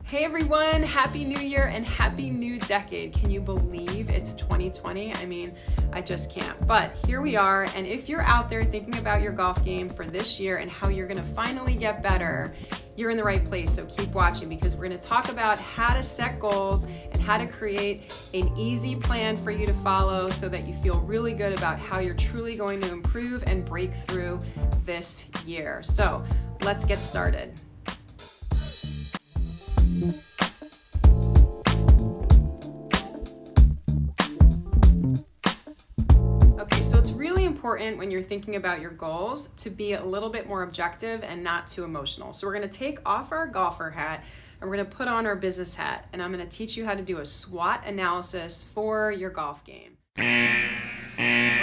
Hey everyone, Happy New Year and Happy New Decade. Can you believe it's 2020? I mean, I just can't. But here we are, and if you're out there thinking about your golf game for this year and how you're gonna finally get better, you're in the right place, so keep watching because we're gonna talk about how to set goals and how to create an easy plan for you to follow so that you feel really good about how you're truly going to improve and break through this year. So let's get started. Okay, so it's really important when you're thinking about your goals to be a little bit more objective and not too emotional. So we're going to take off our golfer hat and we're going to put on our business hat, and I'm going to teach you how to do a SWOT analysis for your golf game. What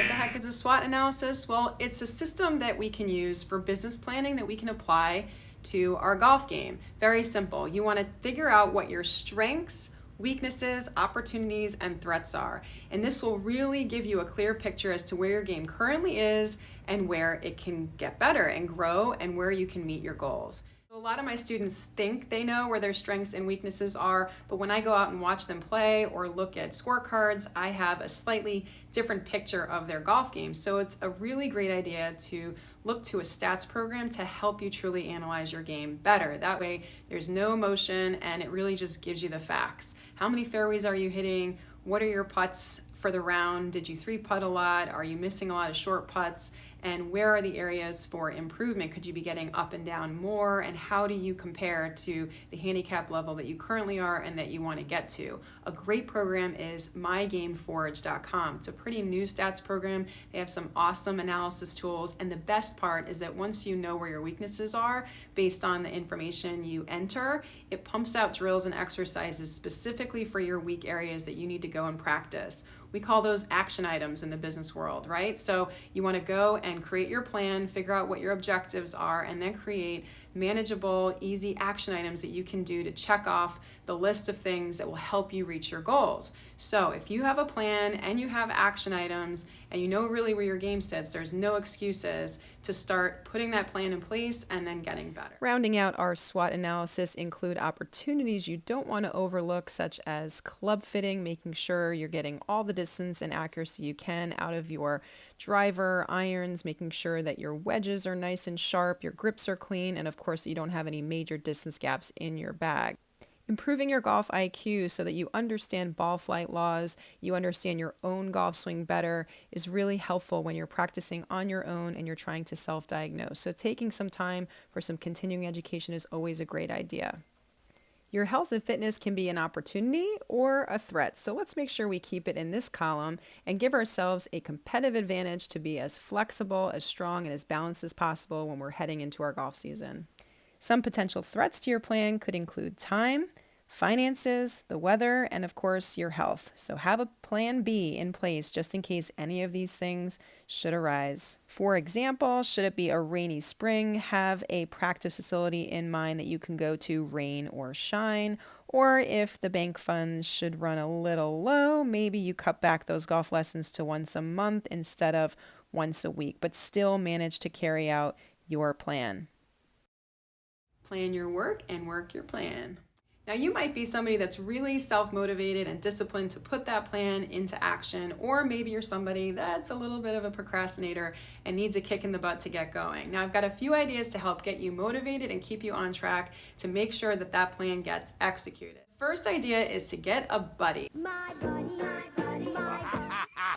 the heck is a SWOT analysis? Well, it's a system that we can use for business planning that we can apply to our golf game. Very simple. You want to figure out what your strengths, weaknesses, opportunities, and threats are. And this will really give you a clear picture as to where your game currently is and where it can get better and grow and where you can meet your goals. A lot of my students think they know where their strengths and weaknesses are, but when I go out and watch them play or look at scorecards, I have a slightly different picture of their golf game. So it's a really great idea to look to a stats program to help you truly analyze your game better. That way there's no emotion and it really just gives you the facts. How many fairways are you hitting? What are your putts for the round? Did you 3-putt a lot? Are you missing a lot of short putts? And where are the areas for improvement? Could you be getting up and down more? And how do you compare to the handicap level that you currently are and that you want to get to? A great program is mygameforge.com. It's a pretty new stats program. They have some awesome analysis tools. And the best part is that once you know where your weaknesses are, based on the information you enter, it pumps out drills and exercises specifically for your weak areas that you need to go and practice. We call those action items in the business world, right? So you want to go and create your plan, figure out what your objectives are, and then create manageable, easy action items that you can do to check off the list of things that will help you reach your goals. So if you have a plan and you have action items and you know really where your game sits, there's no excuses to start putting that plan in place and then getting better. Rounding out our SWOT analysis include opportunities you don't want to overlook, such as club fitting, making sure you're getting all the distance and accuracy you can out of your driver, irons, making sure that your wedges are nice and sharp, your grips are clean, and of course you don't have any major distance gaps in your bag. Improving your golf IQ so that you understand ball flight laws, you understand your own golf swing better is really helpful when you're practicing on your own and you're trying to self-diagnose. So taking some time for some continuing education is always a great idea. Your health and fitness can be an opportunity or a threat. So let's make sure we keep it in this column and give ourselves a competitive advantage to be as flexible, as strong, and as balanced as possible when we're heading into our golf season. Some potential threats to your plan could include time, finances, the weather, and of course your health. So have a plan B in place just in case any of these things should arise. For example, should it be a rainy spring, have a practice facility in mind that you can go to rain or shine. Or if the bank funds should run a little low, maybe you cut back those golf lessons to once a month instead of once a week, but still manage to carry out your plan. Plan your work and work your plan. Now you might be somebody that's really self-motivated and disciplined to put that plan into action, or maybe you're somebody that's a little bit of a procrastinator and needs a kick in the butt to get going. Now I've got a few ideas to help get you motivated and keep you on track to make sure that that plan gets executed. First idea is to get a buddy. My buddy, my buddy, my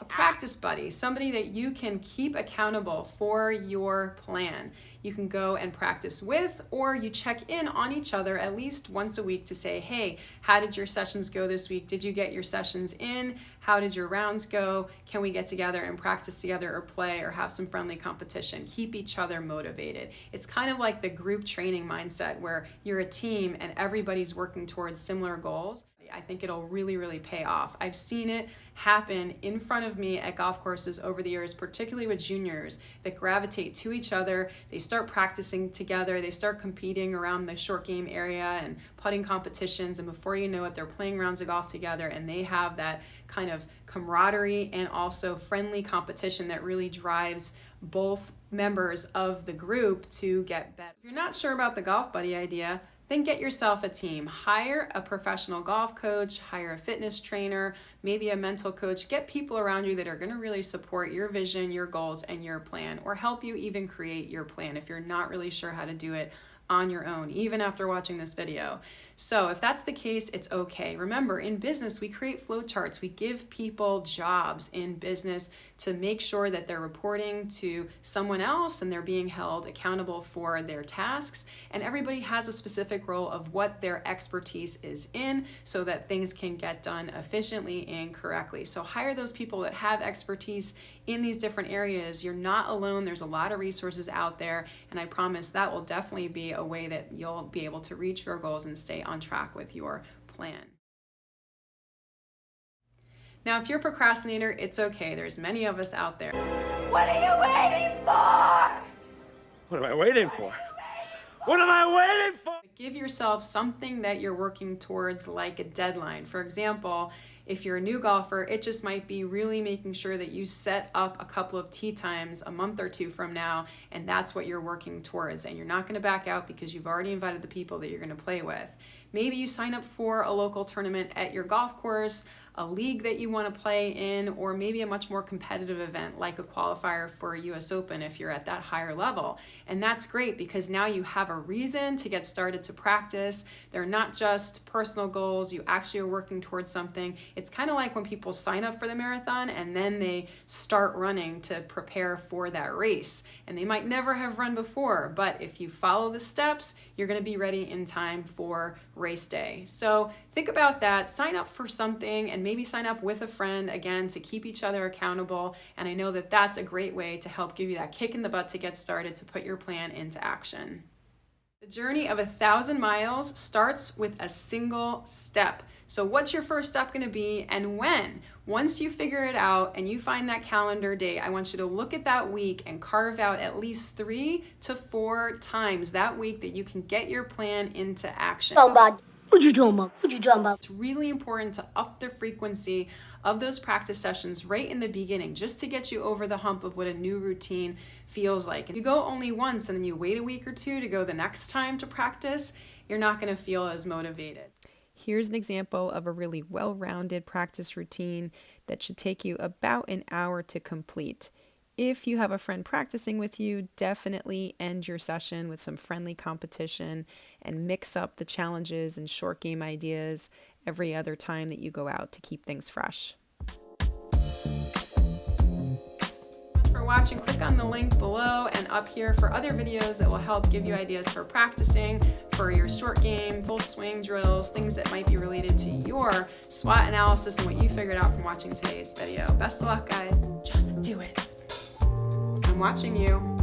a practice buddy, somebody that you can keep accountable for your plan. You can go and practice with, or you check in on each other at least once a week to say, hey, how did your sessions go this week? Did you get your sessions in? How did your rounds go? Can we get together and practice together or play or have some friendly competition? Keep each other motivated. It's kind of like the group training mindset where you're a team and everybody's working towards similar goals. I think it'll really, really pay off. I've seen it happen in front of me at golf courses over the years, particularly with juniors that gravitate to each other. They start practicing together. They start competing around the short game area and putting competitions. And before you know it, they're playing rounds of golf together, and they have that kind of camaraderie and also friendly competition that really drives both members of the group to get better. If you're not sure about the golf buddy idea, Then get yourself a team. Hire a professional golf coach, hire a fitness trainer, maybe a mental coach. Get people around you that are going to really support your vision, your goals, and your plan, or help you even create your plan if you're not really sure how to do it on your own, even after watching this video. So if that's the case, it's okay. Remember, in business, we create flow charts. We give people jobs in business to make sure that they're reporting to someone else and they're being held accountable for their tasks. And everybody has a specific role of what their expertise is in so that things can get done efficiently and correctly. So hire those people that have expertise in these different areas. You're not alone. There's a lot of resources out there, and I promise that will definitely be a way that you'll be able to reach your goals and stay on track with your plan. Now, if you're a procrastinator, it's okay. There's many of us out there. What are you waiting for? What am I waiting for? What am I waiting for? Give yourself something that you're working towards, like a deadline. For example, if you're a new golfer, it just might be really making sure that you set up a couple of tee times a month or two from now, and that's what you're working towards. And you're not going to back out because you've already invited the people that you're going to play with. Maybe you sign up for a local tournament at your golf course, a league that you want to play in, or maybe a much more competitive event like a qualifier for a US Open if you're at that higher level. And that's great because now you have a reason to get started to practice. They're not just personal goals, you actually are working towards something. It's kind of like when people sign up for the marathon and then they start running to prepare for that race. And they might never have run before, but if you follow the steps, you're going to be ready in time for race day. So think about that, sign up for something, and maybe sign up with a friend, again, to keep each other accountable. And I know that that's a great way to help give you that kick in the butt to get started, to put your plan into action. The journey of 1,000 miles starts with a single step. So what's your first step going to be, and when? Once you figure it out and you find that calendar date, I want you to look at that week and carve out at least 3 to 4 times that week that you can get your plan into action. What you talking about? It's really important to up the frequency of those practice sessions right in the beginning, just to get you over the hump of what a new routine feels like. If you go only once and then you wait a week or two to go the next time to practice, you're not going to feel as motivated. Here's an example of a really well-rounded practice routine that should take you about an hour to complete. If you have a friend practicing with you, definitely end your session with some friendly competition and mix up the challenges and short game ideas every other time that you go out to keep things fresh. For watching, click on the link below and up here for other videos that will help give you ideas for practicing for your short game, full swing drills, things that might be related to your SWOT analysis and what you figured out from watching today's video. Best of luck, guys. Just do it. I'm watching you.